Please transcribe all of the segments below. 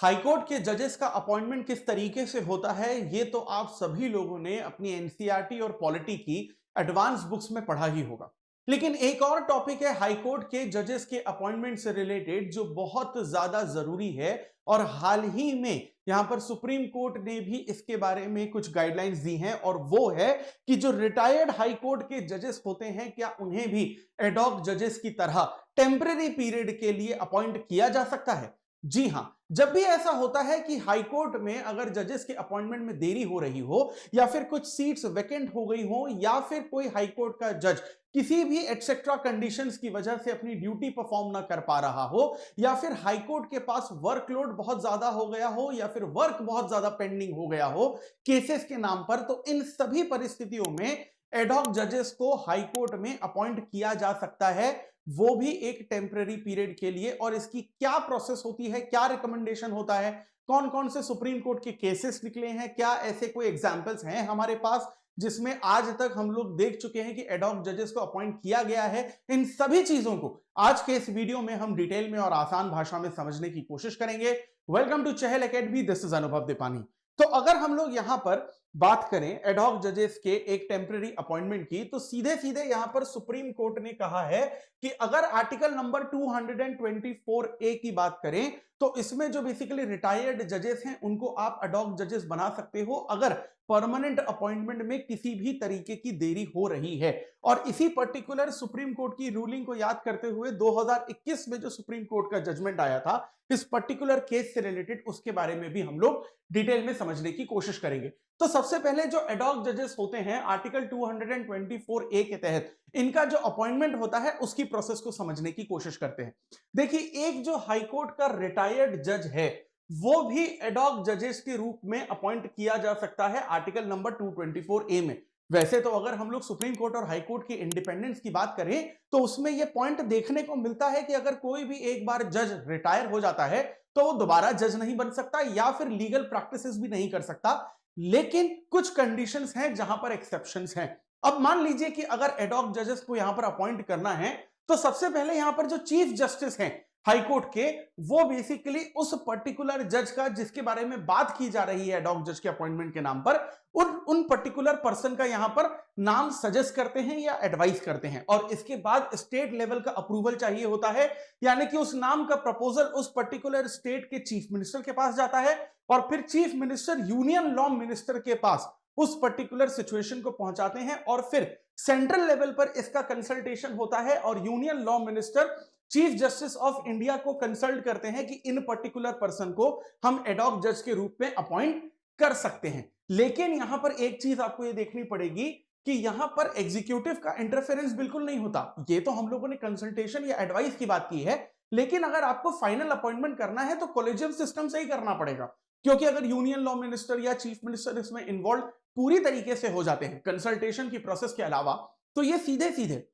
High court के जजेस का अपॉइंटमेंट किस तरीके से होता है ये तो आप सभी लोगों ने अपनी एनसीईआरटी और पॉलिटी की एडवांस बुक्स में पढ़ा ही होगा। लेकिन एक और टॉपिक है हाईकोर्ट के जजेस के अपॉइंटमेंट से रिलेटेड जो बहुत ज्यादा जरूरी है और हाल ही में यहां पर सुप्रीम कोर्ट ने भी इसके बारे में कुछ गाइडलाइंस दी हैं और वो है कि जो रिटायर्ड हाईकोर्ट के जजेस होते हैं क्या उन्हें भी एडॉक जजेस की तरह टेम्परेरी पीरियड के लिए अपॉइंट किया जा सकता है। जी हां, जब भी ऐसा होता है कि हाई कोर्ट में अगर जजेस के अपॉइंटमेंट में देरी हो रही हो या फिर कुछ सीट्स वैकेंट हो गई हो या फिर कोई हाई कोर्ट का जज किसी भी एटसेट्रा कंडीशंस की वजह से अपनी ड्यूटी परफॉर्म ना कर पा रहा हो या फिर हाई कोर्ट के पास वर्कलोड बहुत ज्यादा हो गया हो या फिर वर्क बहुत ज्यादा पेंडिंग हो गया हो केसेस के नाम पर, तो इन सभी परिस्थितियों में एडॉक जजेस को हाई कोर्ट में अपॉइंट किया जा सकता है, वो भी एक टेम्पररी पीरियड के लिए। और इसकी क्या प्रोसेस होती है, क्या रिकमेंडेशन होता है, कौन कौन से सुप्रीम कोर्ट के केसेस निकले हैं, क्या ऐसे कोई एग्जांपल्स हैं हमारे पास जिसमें आज तक हम लोग देख चुके हैं कि एडॉक जजेस को अपॉइंट किया गया है, इन सभी चीजों को आज के इस वीडियो में हम डिटेल में और आसान भाषा में समझने की कोशिश करेंगे। Welcome to Chahal academy, this is Anubhav Dipani. तो अगर हम लोग यहां पर बात करें एडॉक जजेस के एक टेम्पररी अपॉइंटमेंट की, तो सीधे सीधे यहां पर सुप्रीम कोर्ट ने कहा है कि अगर आर्टिकल नंबर 224 ए की बात करें तो इसमें जो बेसिकली रिटायर्ड जजेस हैं उनको आप एडॉक जजेस बना सकते हो अगर परमानेंट अपॉइंटमेंट में किसी भी तरीके की देरी हो रही है। और इसी पर्टिकुलर सुप्रीम कोर्ट की रूलिंग को याद करते हुए 2021 में जो सुप्रीम कोर्ट का जजमेंट आया था इस पर्टिकुलर केस से रिलेटेड, उसके बारे में भी हम लोग डिटेल में समझने की कोशिश करेंगे। तो सबसे पहले जो एडॉक जजेस होते हैं आर्टिकल 224 ए के तहत इनका जो अपॉइंटमेंट होता है उसकी प्रोसेस को समझने की कोशिश करते हैं। देखिए, एक जो हाईकोर्ट का रिटायर्ड जज है वो भी एडॉक जजेस के रूप में अपॉइंट किया जा सकता है आर्टिकल नंबर 224 ए में। वैसे तो अगर हम लोग सुप्रीम कोर्ट और हाई कोर्ट की इंडिपेंडेंस की बात करें तो उसमें यह पॉइंट देखने को मिलता है कि अगर कोई भी एक बार जज रिटायर हो जाता है तो वो दोबारा जज नहीं बन सकता या फिर लीगल प्रैक्टिसेस भी नहीं कर सकता। लेकिन कुछ कंडीशंस हैं जहां पर एक्सेप्शंस हैं। अब मान लीजिए कि अगर एडॉक जजेस को यहां पर अपॉइंट करना है तो सबसे पहले यहां पर जो चीफ जस्टिस हैं हाईकोर्ट के, वो बेसिकली उस पर्टिकुलर जज का जिसके बारे में बात की जा रही है एडॉक जज के अपॉइंटमेंट के नाम पर, उन पर्टिकुलर पर्सन का यहां पर नाम सजेस्ट करते हैं या एडवाइस करते हैं और इसके बाद स्टेट लेवल का अप्रूवल चाहिए होता है। यानी कि उस नाम का प्रपोजल उस पर्टिकुलर स्टेट के चीफ मिनिस्टर के पास जाता है और फिर chief minister union law minister के पास उस पर्टिकुलर सिचुएशन को पहुंचाते हैं और फिर सेंट्रल लेवल पर इसका कंसल्टेशन होता है और union law minister chief justice of India को कंसल्ट करते हैं कि इन पर्टिकुलर पर्सन को हम एडॉक जज के रूप में अपॉइंट कर सकते हैं। लेकिन यहां पर एक चीज आपको यह देखनी पड़ेगी कि यहां पर एग्जीक्यूटिव का इंटरफेरेंस बिल्कुल नहीं होता। ये तो हम लोगों ने कंसल्टेशन या एडवाइस की बात की है, लेकिन अगर आपको फाइनल अपॉइंटमेंट करना है तो कॉलेजियम सिस्टम से ही करना पड़ेगा, क्योंकि अगर यूनियन लॉ मिनिस्टर या चीफ मिनिस्टर इसमें इन्वॉल्व पूरी तरीके से हो जाते हैं कंसल्टेशन की प्रोसेस के अलावा, तो ये सीधे सीधे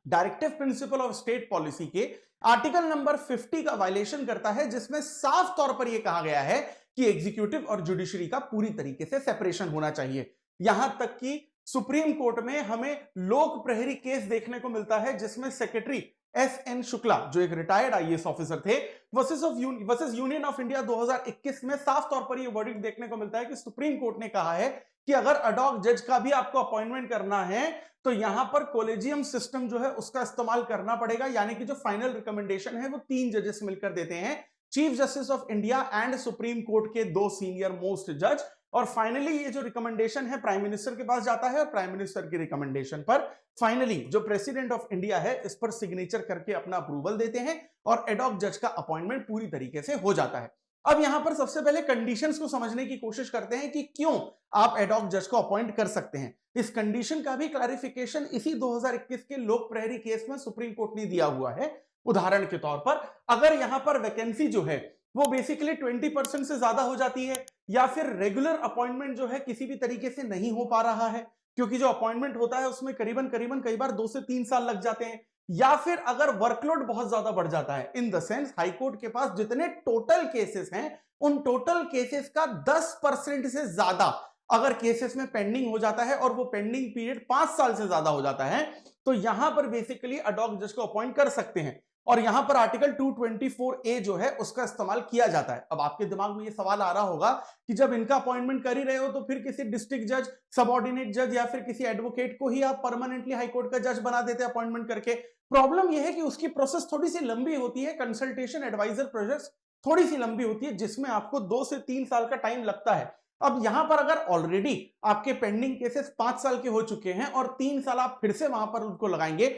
directive principle of state policy के आर्टिकल नंबर 50 का वायलेशन करता है, जिसमें साफ तौर पर यह कहा गया है कि एग्जीक्यूटिव और जुडिशरी का पूरी तरीके से सेपरेशन होना चाहिए। यहां तक कि सुप्रीम कोर्ट में हमें लोक प्रहरी केस देखने को मिलता है जिसमें सेक्रेटरी एस.एन. शुक्ला जो एक रिटायर्ड आईएएस ऑफिसर थे वर्सेस यूनियन ऑफ इंडिया 2021 में साफ तौर पर यह वर्डिक्ट देखने को मिलता है कि सुप्रीम कोर्ट ने कहा है कि अगर एडॉक जज का भी आपको अपॉइंटमेंट करना है तो यहां पर कॉलेजियम सिस्टम जो है उसका इस्तेमाल करना पड़ेगा। यानी कि जो फाइनल रिकमेंडेशन है वो 3 जजेस मिलकर देते हैं, chief justice of India and supreme court के 2 सीनियर मोस्ट जज। और फाइनली ये जो रिकमेंडेशन है प्राइम मिनिस्टर के पास जाता है और प्राइम मिनिस्टर की रिकमेंडेशन पर फाइनली जो प्रेसिडेंट ऑफ इंडिया है इस पर सिग्नेचर करके अपना अप्रूवल देते हैं और एडॉक जज का अपॉइंटमेंट पूरी तरीके से हो जाता है। अब यहां पर सबसे पहले कंडीशंस को समझने की कोशिश करते हैं कि क्यों आप एडॉक जज को अपॉइंट कर सकते हैं। इस कंडीशन का भी क्लैरिफिकेशन इसी 2021 के लोक प्रहरी केस में सुप्रीम कोर्ट ने दिया हुआ है। उदाहरण के तौर पर अगर यहां पर वैकेंसी जो है वो बेसिकली 20% से ज्यादा हो जाती है या फिर रेगुलर अपॉइंटमेंट जो है किसी भी तरीके से नहीं हो पा रहा है, क्योंकि जो अपॉइंटमेंट होता है उसमें करीबन करीबन कई बार 2 से 3 साल लग जाते हैं, या फिर अगर वर्कलोड बहुत ज्यादा बढ़ जाता है, इन द सेंस हाईकोर्ट के पास जितने टोटल केसेस हैं उन टोटल केसेस का 10% से ज्यादा अगर केसेस में पेंडिंग हो जाता है और वो पेंडिंग पीरियड 5 साल से ज्यादा हो जाता है, तो यहां पर बेसिकली एडॉक जज को अपॉइंट कर सकते हैं। और यहां पर आर्टिकल 224A जो है उसका इस्तेमाल किया जाता है। अब आपके दिमाग में ये सवाल आ रहा होगा कि जब इनका अपॉइंटमेंट कर ही रहे हो तो फिर किसी डिस्ट्रिक्ट जज, सबऑर्डिनेट जज या फिर किसी एडवोकेट को ही आप परमानेंटली हाईकोर्ट का जज बना देते हैं अपॉइंटमेंट करके। प्रॉब्लम यह है कि उसकी प्रोसेस थोड़ी सी लंबी होती है, कंसल्टेशन एडवाइजर प्रोसेस थोड़ी सी लंबी होती है, जिसमें आपको 2 से 3 साल का टाइम लगता है। अब यहां पर अगर ऑलरेडी आपके पेंडिंग केसेस 5 साल के हो चुके हैं और 3 साल आप फिर से वहां पर उनको लगाएंगे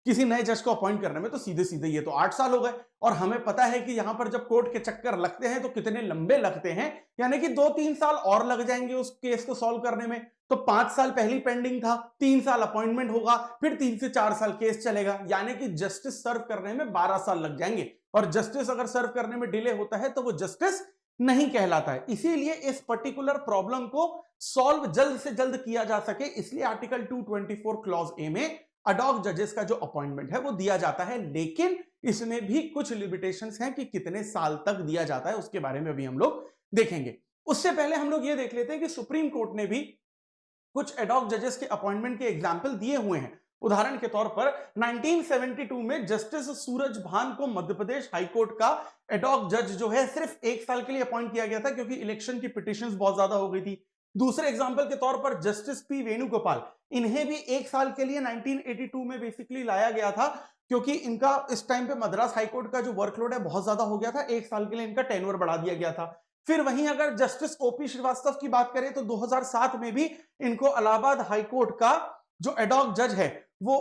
किसी नए जज को अपॉइंट करने में, तो सीधे सीधे ये तो 8 साल हो गए। और हमें पता है कि यहां पर जब कोर्ट के चक्कर लगते हैं तो कितने लंबे लगते हैं, यानी कि 2-3 साल और लग जाएंगे उस केस को सॉल्व करने में। तो 5 साल पहली पेंडिंग था, 3 साल अपॉइंटमेंट होगा, फिर 3 से 4 साल केस चलेगा, यानी कि जस्टिस सर्व करने में 12 साल लग जाएंगे। और जस्टिस अगर सर्व करने में डिले होता है तो वो जस्टिस नहीं कहलाता है। इसीलिए इस पर्टिकुलर प्रॉब्लम को सॉल्व जल्द से जल्द किया जा सके, इसलिए आर्टिकल 224 क्लॉज ए में अडॉक जजेस का जो अपॉइंटमेंट है वो दिया जाता है। लेकिन इसमें भी कुछ लिमिटेशंस हैं कि कितने साल तक दिया जाता है, उसके बारे में अभी हम लोग देखेंगे। उससे पहले हम लोग ये देख लेते हैं कि सुप्रीम कोर्ट ने भी कुछ एडॉक जजेस के अपॉइंटमेंट के एग्जाम्पल दिए हुए हैं। उदाहरण के तौर पर 1972 में जस्टिस सूरज भान को मध्य प्रदेश हाईकोर्ट का एडॉक जज जो है सिर्फ 1 साल के लिए अपॉइंट किया गया था, क्योंकि इलेक्शन की पिटीशंस बहुत ज्यादा हो गई थी। दूसरे एग्जाम्पल के तौर पर जस्टिस पी वेणुगोपाल, इन्हें भी 1 साल के लिए 1982 में बेसिकली लाया गया था, क्योंकि इनका इस टाइम पे मद्रास हाईकोर्ट का जो वर्कलोड है बहुत ज्यादा हो गया था। 1 साल के लिए इनका टेन्योर बढ़ा दिया गया था। फिर वहीं अगर जस्टिस ओपी श्रीवास्तव की बात करें तो 2007 में भी इनको इलाहाबाद हाईकोर्ट का जो एडॉक जज है वो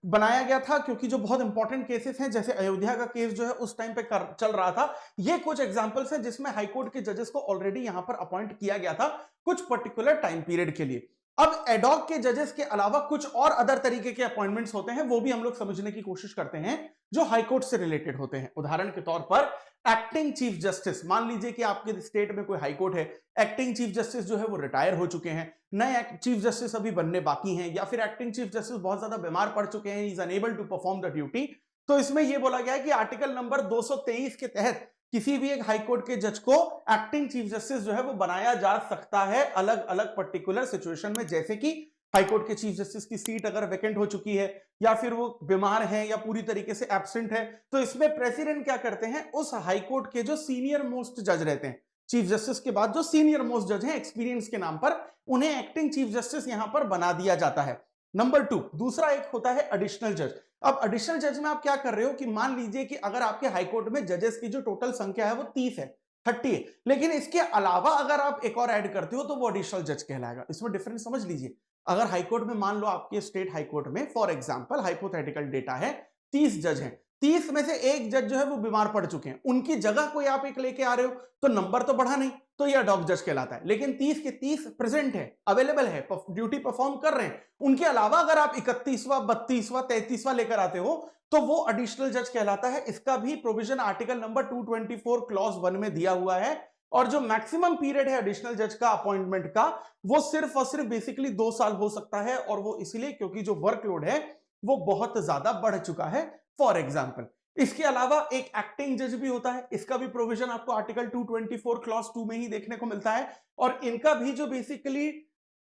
बनाया गया था, क्योंकि जो बहुत इंपॉर्टेंट केसेस हैं जैसे अयोध्या का केस जो है उस टाइम पे चल रहा था। ये कुछ एग्जांपल्स हैं जिसमें हाईकोर्ट के जजेस को ऑलरेडी यहां पर अपॉइंट किया गया था कुछ पर्टिकुलर टाइम पीरियड के लिए। अब एडॉक के जजेस के अलावा कुछ और अदर तरीके के अपॉइंटमेंट्स होते हैं, वो भी हम लोग समझने की कोशिश करते हैं जो हाईकोर्ट से रिलेटेड होते हैं। उदाहरण के तौर पर एक्टिंग चीफ जस्टिस, मान लीजिए कि आपके स्टेट में कोई हाईकोर्ट है, एक्टिंग चीफ जस्टिस जो है वो रिटायर हो चुके हैं, नए चीफ जस्टिस अभी बनने बाकी हैं, या फिर एक्टिंग चीफ जस्टिस बहुत ज्यादा बीमार पड़ चुके हैं, is unable to perform the duty. तो इसमें यह बोला गया है कि आर्टिकल नंबर 223 के तहत किसी भी एक हाईकोर्ट के जज को एक्टिंग चीफ जस्टिस जो है वो बनाया जा सकता है अलग अलग पर्टिकुलर सिचुएशन में, जैसे कि हाईकोर्ट के चीफ जस्टिस की सीट अगर वैकेंट हो चुकी है, या फिर वो बीमार है या पूरी तरीके से एब्सेंट है, तो इसमें प्रेसिडेंट क्या करते हैं, उस हाईकोर्ट के जो सीनियर मोस्ट जज रहते हैं, चीफ जस्टिस के बाद जो सीनियर मोस्ट जज हैं एक्सपीरियंस के नाम पर, उन्हें एक्टिंग चीफ जस्टिस यहां पर बना दिया जाता है। नंबर 2, दूसरा एक होता है एडिशनल जज। अब एडिशनल जज में आप क्या कर रहे हो कि मान लीजिए कि अगर आपके हाईकोर्ट में जजेस की जो टोटल संख्या है वो 30 है, 30 है, लेकिन इसके अलावा अगर आप एक और ऐड करते हो तो वो एडिशनल जज कहलाएगा। इसमें डिफरेंस समझ लीजिए। अगर हाईकोर्ट में मान लो आपके स्टेट हाईकोर्ट में फॉर एग्जांपल हाइपोथेटिकल डेटा है 30 जज हैं, 30 में से एक जज जो है वो बीमार पड़ चुके हैं, उनकी जगह कोई आप एक लेके आ रहे हो तो नंबर तो बढ़ा नहीं, तो ये एडॉक जज कहलाता है। लेकिन 30 के 30 प्रेजेंट है, अवेलेबल है, ड्यूटी परफॉर्म कर रहे हैं, उनके अलावा अगर आप 31वां 32वां 33वां लेकर आते हो तो वो एडिशनल जज कहलाता है। इसका भी प्रोविजन आर्टिकल नंबर 224 क्लॉज 1 में दिया हुआ है। और जो मैक्सिमम पीरियड है एडिशनल जज का अपॉइंटमेंट का, वो सिर्फ और सिर्फ बेसिकली 2 साल हो सकता है, और वो इसलिए क्योंकि जो वर्कलोड है वो बहुत ज्यादा बढ़ चुका है। फॉर एग्जांपल, इसके अलावा एक एक्टिंग जज भी होता है, इसका भी प्रोविजन आपको आर्टिकल 224 क्लॉज 2 में ही देखने को मिलता है, और इनका भी जो बेसिकली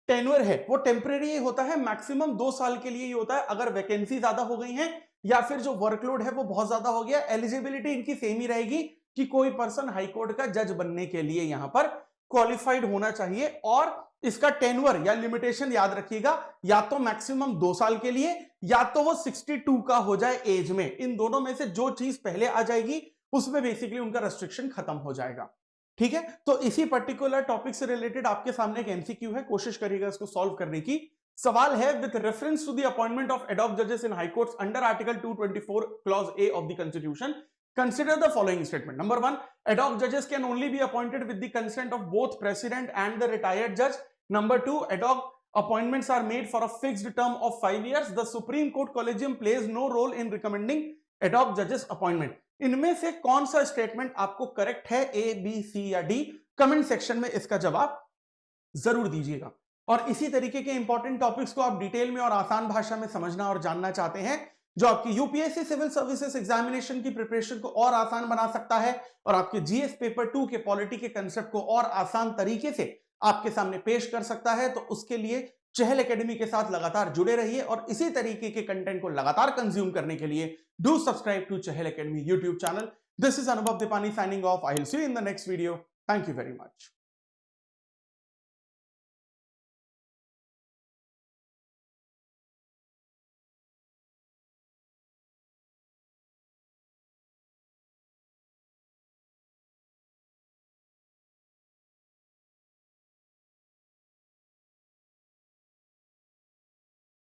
टेन्योर है वो टेम्परेरी होता है, मैक्सिमम 2 साल के लिए ही होता है। अगर वैकेंसी ज्यादा हो गई है या फिर जो वर्कलोड है वो बहुत ज्यादा हो गया, एलिजिबिलिटी इनकी सेम ही रहेगी कि कोई पर्सन हाईकोर्ट का जज बनने के लिए यहां पर क्वालिफाइड होना चाहिए। और इसका टेन्योर या लिमिटेशन याद रखिएगा, या तो मैक्सिमम 2 साल के लिए, या तो वो 62 का हो जाए एज में। इन दोनों में से जो चीज पहले आ जाएगी उसमें बेसिकली उनका रेस्ट्रिक्शन खत्म हो जाएगा। ठीक है, तो इसी पर्टिकुलर टॉपिक से रिलेटेड आपके सामने एक एमसीक्यू है, कोशिश करिएगा इसको सॉल्व करने की। सवाल है, with reference to the appointment of ad hoc जजेस in high courts under article 224 clause A of the constitution, consider the following statement. Number 1, ad hoc judges can only be appointed with the consent of both president and the retired judge. Number 2, ad hoc appointments are made for a fixed term of 5 years. The Supreme Court Collegium plays no role in recommending ad hoc judges appointment. इनमें से कौन सा statement आपको correct है, A B C या D? Comment section में इसका जवाब जरूर दीजिएगा। और इसी तरीके के इंपॉर्टेंट टॉपिक्स को आप डिटेल में और आसान भाषा में समझना और जानना चाहते हैं, जो आपकी यूपीएससी सिविल सर्विसेज एग्जामिनेशन की प्रिपरेशन को और आसान बना सकता है और आपके जीएस पेपर 2 के पॉलिटी के कंसेप्ट को और आसान तरीके से आपके सामने पेश कर सकता है, तो उसके लिए चहल एकेडमी के साथ लगातार जुड़े रहिए और इसी तरीके के कंटेंट को लगातार कंज्यूम करने के लिए do subscribe to Chahal academy YouTube channel. This is Anubhav Dipani signing off. I will see you in the next video. Thank you very much.